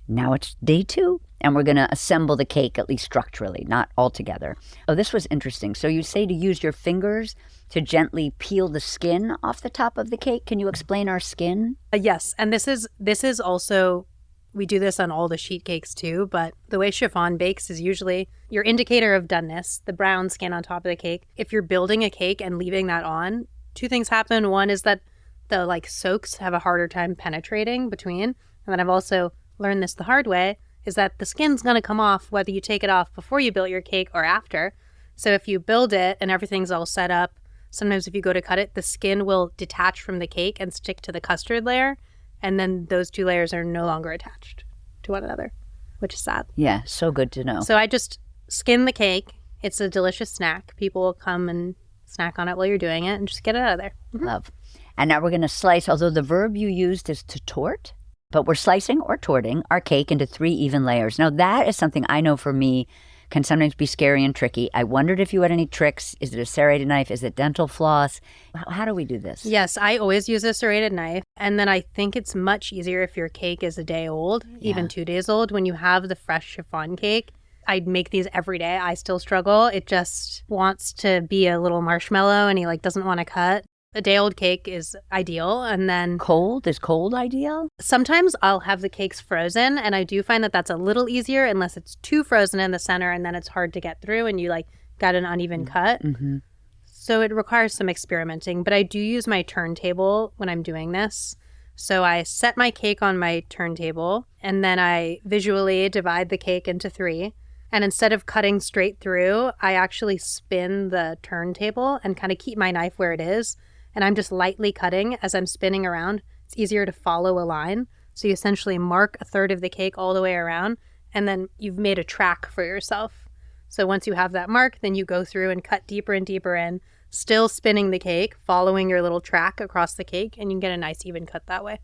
Now it's day 2, and we're going to assemble the cake, at least structurally, not all together. Oh, this was interesting. So you say to use your fingers to gently peel the skin off the top of the cake. Can you explain our skin? Yes, and this is also, we do this on all the sheet cakes too, but the way chiffon bakes is usually your indicator of doneness, the brown skin on top of the cake. If you're building a cake and leaving that on, two things happen. One is that the soaks have a harder time penetrating between. And then I've also learned this the hard way, is that the skin's going to come off whether you take it off before you build your cake or after. So if you build it and everything's all set up, sometimes if you go to cut it, the skin will detach from the cake and stick to the custard layer. And then those two layers are no longer attached to one another, which is sad. Yeah, so good to know. So I just skin the cake. It's a delicious snack. People will come and snack on it while you're doing it and just get it out of there. Mm-hmm. Love. And now we're going to slice, although the verb you used is to tort, but we're slicing or torting our cake into 3 even layers. Now that is something I know for me can sometimes be scary and tricky. I wondered if you had any tricks. Is it a serrated knife? Is it dental floss? How do we do this? Yes, I always use a serrated knife. And then I think it's much easier if your cake is a day old, even 2 days old. When you have the fresh chiffon cake, I'd make these every day. I still struggle. It just wants to be a little marshmallow and he doesn't want to cut. A day-old cake is ideal, and then... Cold? Is cold ideal? Sometimes I'll have the cakes frozen, and I do find that that's a little easier unless it's too frozen in the center, and then it's hard to get through, and you, got an uneven cut. Mm-hmm. So it requires some experimenting, but I do use my turntable when I'm doing this. So I set my cake on my turntable, and then I visually divide the cake into 3. And instead of cutting straight through, I actually spin the turntable and kind of keep my knife where it is. And I'm just lightly cutting as I'm spinning around. It's easier to follow a line. So you essentially mark a third of the cake all the way around, and then you've made a track for yourself. So once you have that mark, then you go through and cut deeper and deeper in, still spinning the cake, following your little track across the cake, and you can get a nice even cut that way.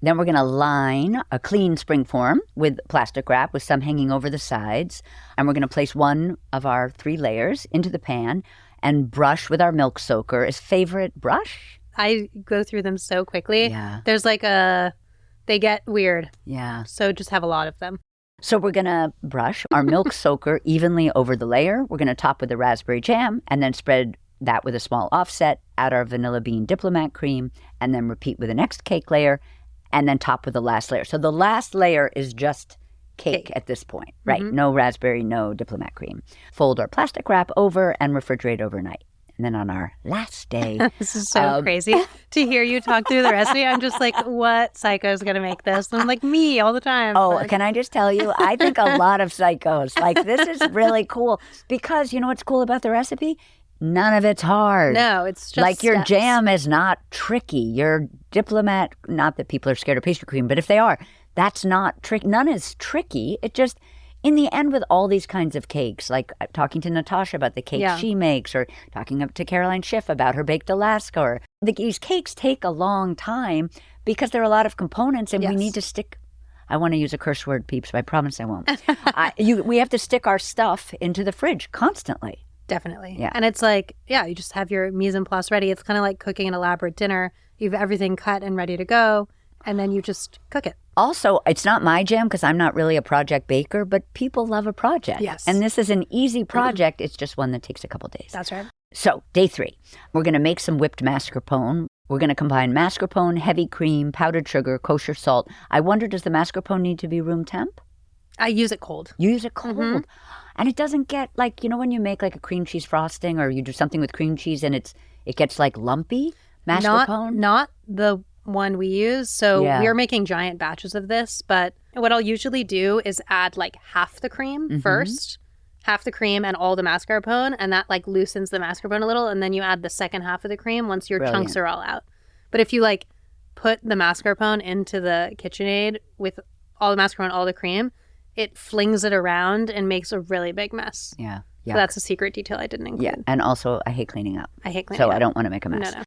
Then we're going to line a clean spring form with plastic wrap with some hanging over the sides. And we're going to place one of our 3 layers into the pan and brush with our milk soaker. Is favorite brush? I go through them so quickly. Yeah. There's they get weird. Yeah. So just have a lot of them. So we're going to brush our milk soaker evenly over the layer. We're going to top with the raspberry jam and then spread that with a small offset, add our vanilla bean diplomat cream, and then repeat with the next cake layer, and then top with the last layer. So the last layer is just cake at this point, right? Mm-hmm. No raspberry, no diplomat cream. Fold our plastic wrap over and refrigerate overnight. And then on our last day... This is so crazy to hear you talk through the recipe. I'm just like, what psycho is going to make this? And I'm like, me all the time. Oh, but... Can I just tell you, I think a lot of psychos. This is really cool. Because you know what's cool about the recipe? None of it's hard. No, it's just your steps. Jam is not tricky. Your diplomat, not that people are scared of pastry cream, but if they are, that's not tricky. None is tricky. It just, in the end, with all these kinds of cakes, like talking to Natasha about the cakes she makes, or talking to Caroline Schiff about her baked Alaska, or these cakes take a long time because there are a lot of components, and we need to stick. I want to use a curse word, peeps, but I promise I won't. We have to stick our stuff into the fridge constantly. Definitely. Yeah. And it's you just have your mise en place ready. It's kind of like cooking an elaborate dinner. You have everything cut and ready to go, and then you just cook it. Also, it's not my jam because I'm not really a project baker, but people love a project. Yes. And this is an easy project. It's just one that takes a couple days. That's right. So, day 3, we're going to make some whipped mascarpone. We're going to combine mascarpone, heavy cream, powdered sugar, kosher salt. I wonder, does the mascarpone need to be room temp? I use it cold. You use it cold. Mm-hmm. And it doesn't get when you make a cream cheese frosting or you do something with cream cheese and it gets lumpy mascarpone? Not the one we use. So we're making giant batches of this, but what I'll usually do is add half the cream first, half the cream and all the mascarpone, and that loosens the mascarpone a little, and then you add the second half of the cream once your chunks are all out. But if you put the mascarpone into the KitchenAid with all the mascarpone, all the cream, it flings it around and makes a really big mess. Yeah. So that's a secret detail I didn't include. Yeah. And also, I hate cleaning up. I hate cleaning up. So I don't want to make a mess. No.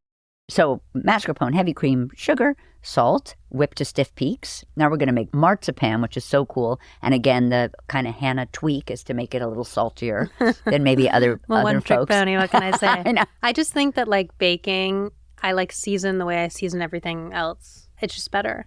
So mascarpone, heavy cream, sugar, salt, whipped to stiff peaks. Now we're going to make marzipan, which is so cool. And again, the kind of Hannah tweak is to make it a little saltier than maybe other well, other one folks. Trick pony, what can I say? I know. I just think that baking, I season the way I season everything else. It's just better.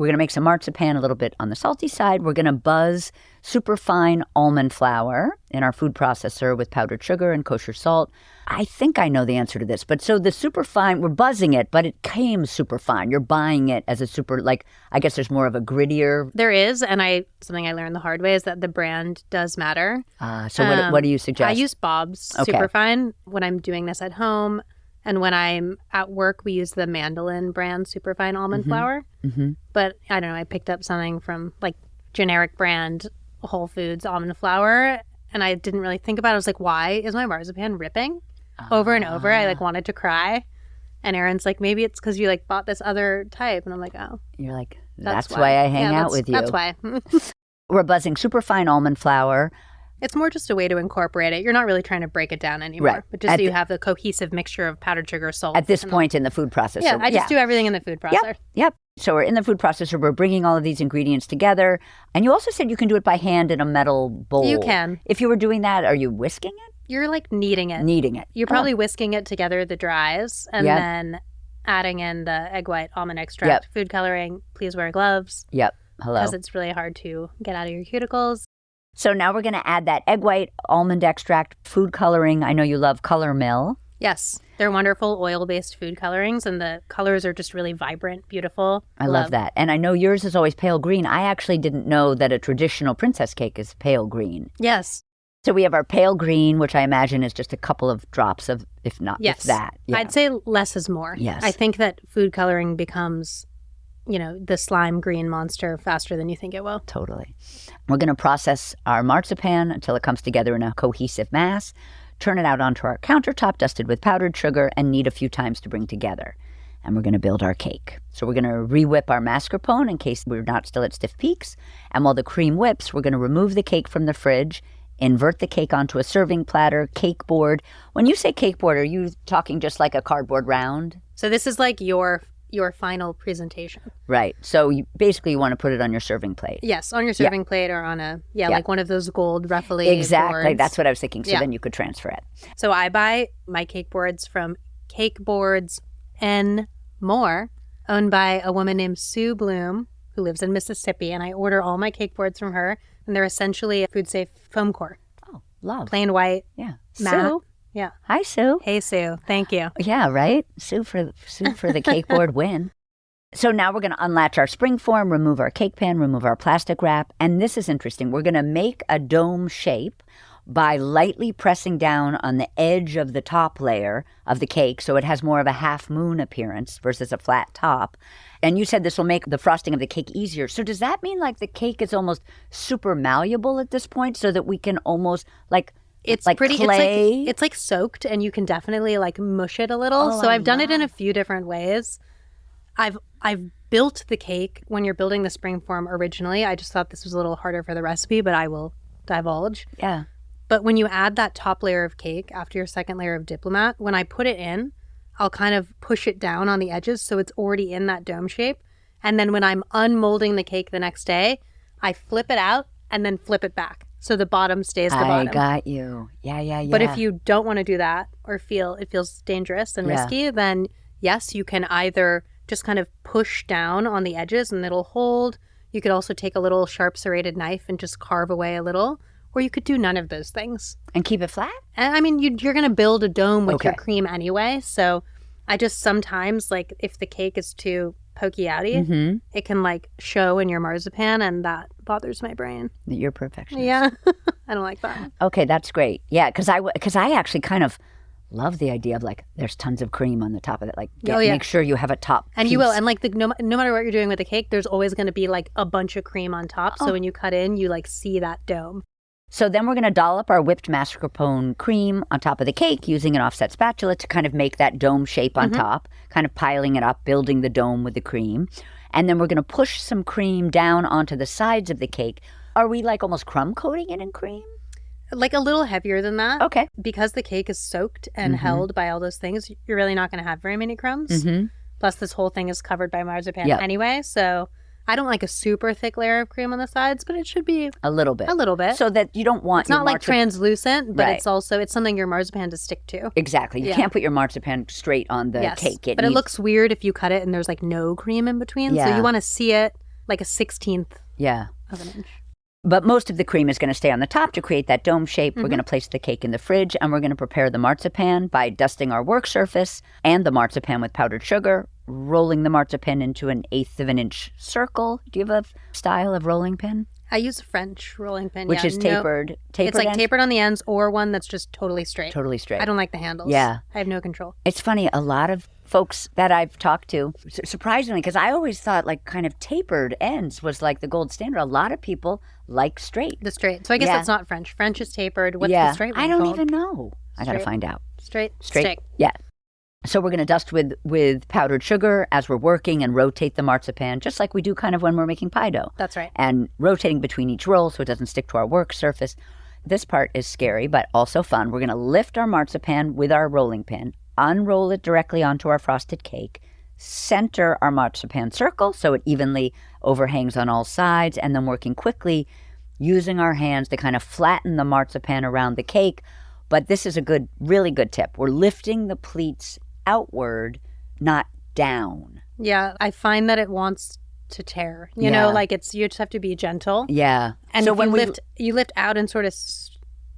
We're going to make some marzipan a little bit on the salty side. We're going to buzz superfine almond flour in our food processor with powdered sugar and kosher salt. I think I know the answer to this. But so the superfine, we're buzzing it, but it came superfine. You're buying it as a super, like, I guess there's more of a grittier. There is. And something I learned the hard way is that the brand does matter. So what do you suggest? I use Bob's Superfine when I'm doing this at home. And when I'm at work, we use the Mandolin brand Superfine almond flour. Mm-hmm. But I don't know, I picked up something from like generic brand Whole Foods almond flour. And I didn't really think about it. I was like, why is my marzipan ripping? Over and over. I like wanted to cry. And Aaron's like, maybe it's because you like bought this other type. And I'm like, oh. You're like, that's why I hang out with you. That's why. We're buzzing superfine almond flour. It's more just a way to incorporate it. You're not really trying to break it down anymore. Right. But just so you have the cohesive mixture of powdered sugar, salt. At this point in the food processor. Yeah, I just do everything in the food processor. Yep. So we're in the food processor. We're bringing all of these ingredients together. And you also said you can do it by hand in a metal bowl. You can. If you were doing that, are you whisking it? You're like kneading it. Kneading it. You're probably whisking it together, the dries, and then adding in the egg white, almond extract, food coloring. Please wear gloves. Yep. Hello. Because it's really hard to get out of your cuticles. So now we're going to add that egg white, almond extract, food coloring. I know you love Color Mill. Yes. They're wonderful oil-based food colorings, and the colors are just really vibrant, beautiful. I love that. And I know yours is always pale green. I actually didn't know that a traditional princess cake is pale green. Yes. So we have our pale green, which I imagine is just a couple of drops of, if that. Yeah. I'd say less is more. Yes. I think that food coloring becomes, the slime green monster faster than you think it will. Totally. We're going to process our marzipan until it comes together in a cohesive mass, turn it out onto our countertop dusted with powdered sugar, and knead a few times to bring together. And we're going to build our cake. So we're going to re-whip our mascarpone in case we're not still at stiff peaks. And while the cream whips, we're going to remove the cake from the fridge, invert the cake onto a serving platter, cake board. When you say cake board, are you talking just like a cardboard round? So this is like your final presentation. Right. So you want to put it on your serving plate. Yes, on your serving plate or on like one of those gold ruffly Exactly. boards. That's what I was thinking. So then you could transfer it. So I buy my cake boards from Cake Boards and More, owned by a woman named Sue Bloom, who lives in Mississippi. And I order all my cake boards from her. And they're essentially a food-safe foam core. Oh, love. Plain white. Yeah. Matte. Sue. Yeah. Hi, Sue. Hey, Sue. Thank you. Yeah, right? Sue for the cake board win. So now we're going to unlatch our spring form, remove our cake pan, remove our plastic wrap. And this is interesting. We're going to make a dome shape by lightly pressing down on the edge of the top layer of the cake so it has more of a half moon appearance versus a flat top. And you said this will make the frosting of the cake easier. So does that mean like the cake is almost super malleable at this point so that we can almost it's like pretty clay? It's like soaked and you can definitely like mush it a little. So I've done it in a few different ways. I've built the cake when you're building the spring form originally. I just thought this was a little harder for the recipe, but I will divulge. Yeah. But when you add that top layer of cake after your second layer of diplomat, when I put it in, I'll kind of push it down on the edges so it's already in that dome shape. And then when I'm unmolding the cake the next day, I flip it out and then flip it back. So the bottom stays the bottom. I got you. Yeah. But if you don't want to do that or feel it feels dangerous and risky, then yes, you can either just kind of push down on the edges and it'll hold. You could also take a little sharp serrated knife and just carve away a little. Or you could do none of those things. And keep it flat? And I mean, you're going to build a dome with your cream anyway. So I just sometimes, like, if the cake is too pokey outy, it can, like, show in your marzipan, and that bothers my brain. You're perfectionist. Yeah. I don't like that. Okay, that's great. Yeah, because I actually kind of love the idea of, like, there's tons of cream on the top of it. Like, make sure you have a top And piece. you will. And, like, no matter what you're doing with the cake, there's always going to be, like, a bunch of cream on top. So when you cut in, you, like, see that dome. So then we're going to dollop our whipped mascarpone cream on top of the cake using an offset spatula to kind of make that dome shape on top, kind of piling it up, building the dome with the cream. And then we're going to push some cream down onto the sides of the cake. Are we like almost crumb coating it in cream? Like a little heavier than that. Okay. Because the cake is soaked and held by all those things, you're really not going to have very many crumbs. Plus this whole thing is covered by marzipan anyway. So I don't like a super thick layer of cream on the sides, but it should be a little bit. A little bit. So that you don't want it's not like translucent, but Right. it's something your marzipan to stick to. Exactly. You can't put your marzipan straight on the cake. But it looks weird if you cut it and there's like no cream in between. So Yeah. you want to see it like a 16th of an inch. But most of the cream is going to stay on the top to create that dome shape. We're going to place the cake in the fridge, and we're going to prepare the marzipan by dusting our work surface and the marzipan with powdered sugar, rolling the marzipan into an 1/8 of an inch circle. Do you have a style of rolling pin? I use a French rolling pin, which is tapered. It's like ends? tapered on the ends, or one that's just totally straight. Totally straight. I don't like the handles. Yeah. I have no control. It's funny, a lot of folks that I've talked to, surprisingly, because I always thought like kind of tapered ends was like the gold standard. A lot of people like straight. The straight. So I guess that's not French. French is tapered. What's the straight one I don't called? even know. I got to find out. Straight. Stick. Yeah. So we're going to dust with powdered sugar as we're working and rotate the marzipan, just like we do kind of when we're making pie dough. That's right. And rotating between each roll so it doesn't stick to our work surface. This part is scary, but also fun. We're going to lift our marzipan with our rolling pin, unroll it directly onto our frosted cake, center our marzipan circle so it evenly overhangs on all sides, and then working quickly using our hands to kind of flatten the marzipan around the cake. But this is a really good tip. We're lifting the pleats outward, not down. Yeah, I find that it wants to tear. You know, like you just have to be gentle. Yeah. And so when you lift out and sort of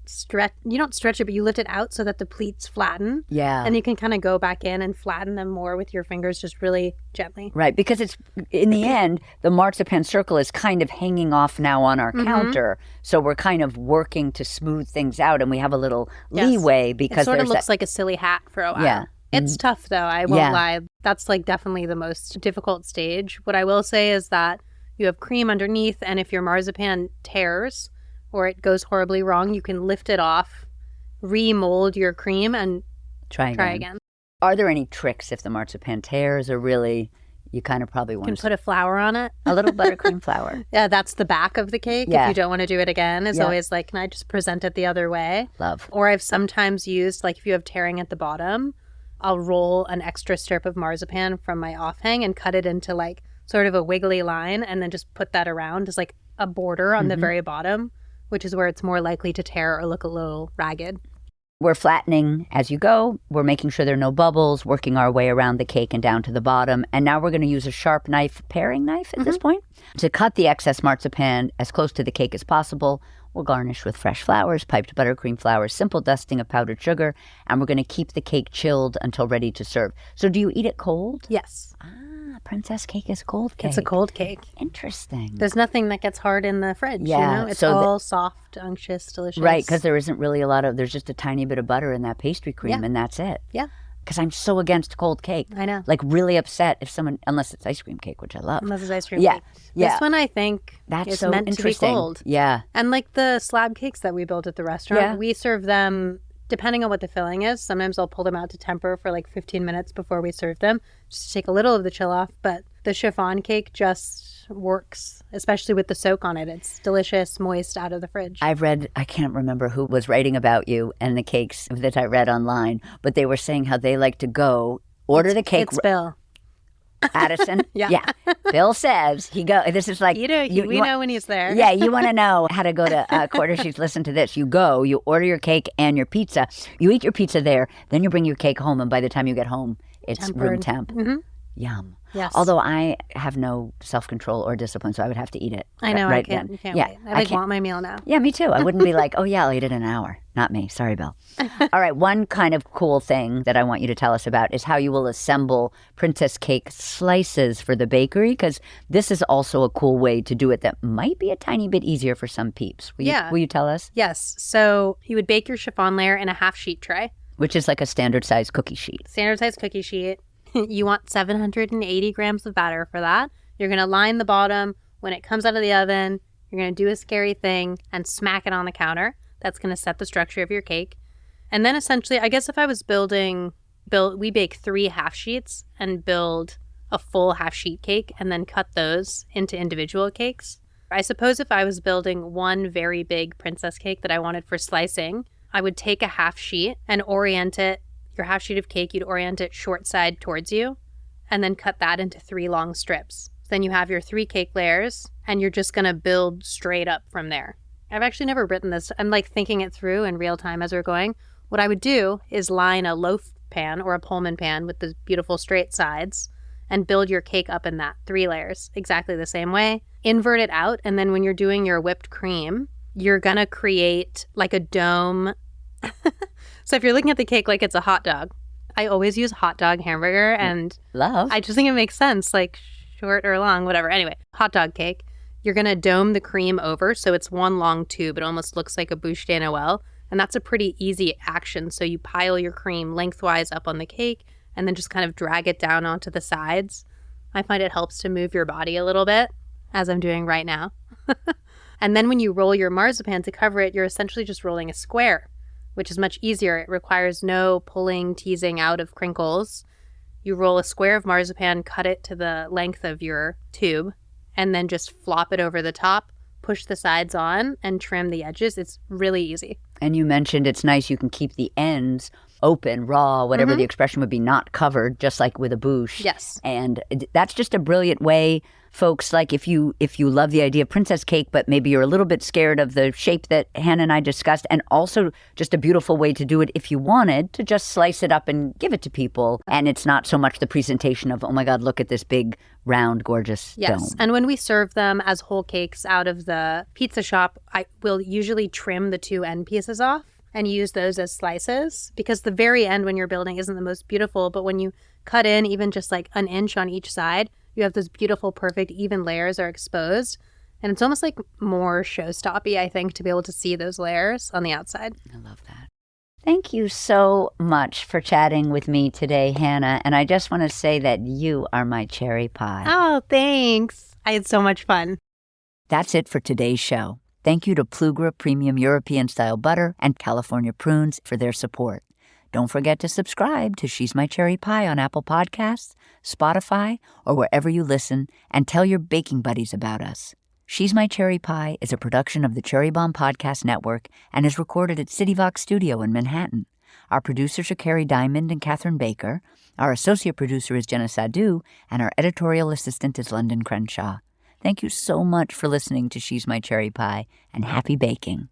stretch, you don't stretch it, but you lift it out so that the pleats flatten. Yeah. And you can kind of go back in and flatten them more with your fingers, just really gently. Right, because it's, in the end, the marzipan circle is kind of hanging off now on our counter. So we're kind of working to smooth things out, and we have a little leeway because it sort of looks like a silly hat for a while. Yeah. It's tough, though. I won't lie. That's like definitely the most difficult stage. What I will say is that you have cream underneath, and if your marzipan tears or it goes horribly wrong, you can lift it off, remold your cream, and try again. Are there any tricks if the marzipan tears, or really you kind of probably want to put a flour on it? A little buttercream flour. Yeah, that's the back of the cake. Yeah. If you don't want to do it again, is always like, can I just present it the other way? Love. Or I've sometimes used, like if you have tearing at the bottom, I'll roll an extra strip of marzipan from my offhang and cut it into like sort of a wiggly line, and then just put that around as like a border on the very bottom, which is where it's more likely to tear or look a little ragged. We're flattening as you go. We're making sure there are no bubbles, working our way around the cake and down to the bottom. And now we're going to use a sharp knife, paring knife at this point, to cut the excess marzipan as close to the cake as possible. We'll garnish with fresh flowers, piped buttercream flowers, simple dusting of powdered sugar, and we're going to keep the cake chilled until ready to serve. So do you eat it cold? Yes. Princess cake is cold cake. It's a cold cake. Interesting. There's nothing that gets hard in the fridge, you know? It's all soft, unctuous, delicious. Right, because there isn't really there's just a tiny bit of butter in that pastry cream, and that's it. Yeah. Because I'm so against cold cake. I know. Like really upset if someone, unless it's ice cream cake, which I love. Unless it's ice cream cake. Yeah. This one I think that's is so meant to be cold. Yeah. And like the slab cakes that we built at the restaurant, we serve them depending on what the filling is. Sometimes I'll pull them out to temper for like 15 minutes before we serve them, just to take a little of the chill off. But the chiffon cake just works, especially with the soak on it. It's delicious, moist, out of the fridge. I've read, I can't remember who was writing about you and the cakes that I read online, but they were saying how they like to go order the cake. It's Bill. Addison? Yeah. Bill says, this is like... we know when he's there. Yeah, you want to know how to go to Quarter Sheets, listen to this. You go, you order your cake and your pizza. You eat your pizza there, then you bring your cake home, and by the time you get home, it's room temp. Yum. Yes. Although I have no self-control or discipline, so I would have to eat it. I know, right I can't, then. Can't wait. I want my meal now. Yeah, me too. I wouldn't be like, oh yeah, I'll eat it in an hour. Not me. Sorry, Bill. All right, one kind of cool thing that I want you to tell us about is how you will assemble princess cake slices for the bakery, because this is also a cool way to do it that might be a tiny bit easier for some peeps. Will you tell us? Yes. So you would bake your chiffon layer in a half-sheet tray. Which is like a standard-sized cookie sheet. Standard-sized cookie sheet. You want 780 grams of batter for that. You're going to line the bottom. When it comes out of the oven, you're going to do a scary thing and smack it on the counter. That's going to set the structure of your cake. And then essentially, I guess if I was we bake 3 half sheets and build a full half sheet cake and then cut those into individual cakes. I suppose if I was building one very big princess cake that I wanted for slicing, I would take a half sheet and orient it. Your half sheet of cake, you'd orient it short side towards you and then cut that into 3 long strips. Then you have your 3 cake layers and you're just going to build straight up from there. I've actually never written this. I'm like thinking it through in real time as we're going. What I would do is line a loaf pan or a Pullman pan with the beautiful straight sides and build your cake up in that 3 layers exactly the same way. Invert it out, and then when you're doing your whipped cream, you're going to create like a dome. So if you're looking at the cake like it's a hot dog, I always use hot dog hamburger, and I just think it makes sense, like short or long, whatever. Anyway, hot dog cake. You're going to dome the cream over, so it's one long tube. It almost looks like a bûche de Noël, and that's a pretty easy action. So you pile your cream lengthwise up on the cake and then just kind of drag it down onto the sides. I find it helps to move your body a little bit, as I'm doing right now. And then when you roll your marzipan to cover it, you're essentially just rolling a square, which is much easier. It requires no pulling, teasing out of crinkles. You roll a square of marzipan, cut it to the length of your tube, and then just flop it over the top, push the sides on, and trim the edges. It's really easy. And you mentioned it's nice you can keep the ends open, raw, whatever the expression would be, not covered, just like with a bûche. Yes. And that's just a brilliant way, folks, like if you love the idea of princess cake, but maybe you're a little bit scared of the shape that Hannah and I discussed, and also just a beautiful way to do it if you wanted to just slice it up and give it to people. And it's not so much the presentation of, oh my God, look at this big, round, gorgeous dome. Yes. And when we serve them as whole cakes out of the pizza shop, I will usually trim the 2 end pieces off and use those as slices, because the very end when you're building isn't the most beautiful, but when you cut in even just like an inch on each side, you have those beautiful, perfect, even layers are exposed. And it's almost like more showstoppy, I think, to be able to see those layers on the outside. I love that. Thank you so much for chatting with me today, Hannah. And I just want to say that you are my cherry pie. Oh, thanks. I had so much fun. That's it for today's show. Thank you to Plugra Premium European Style Butter and California Prunes for their support. Don't forget to subscribe to She's My Cherry Pie on Apple Podcasts, Spotify, or wherever you listen, and tell your baking buddies about us. She's My Cherry Pie is a production of the Cherry Bomb Podcast Network and is recorded at CityVox Studio in Manhattan. Our producers are Kerry Diamond and Catherine Baker. Our associate producer is Jenna Sadhu, and our editorial assistant is Londyn Crenshaw. Thank you so much for listening to She's My Cherry Pie, and happy baking.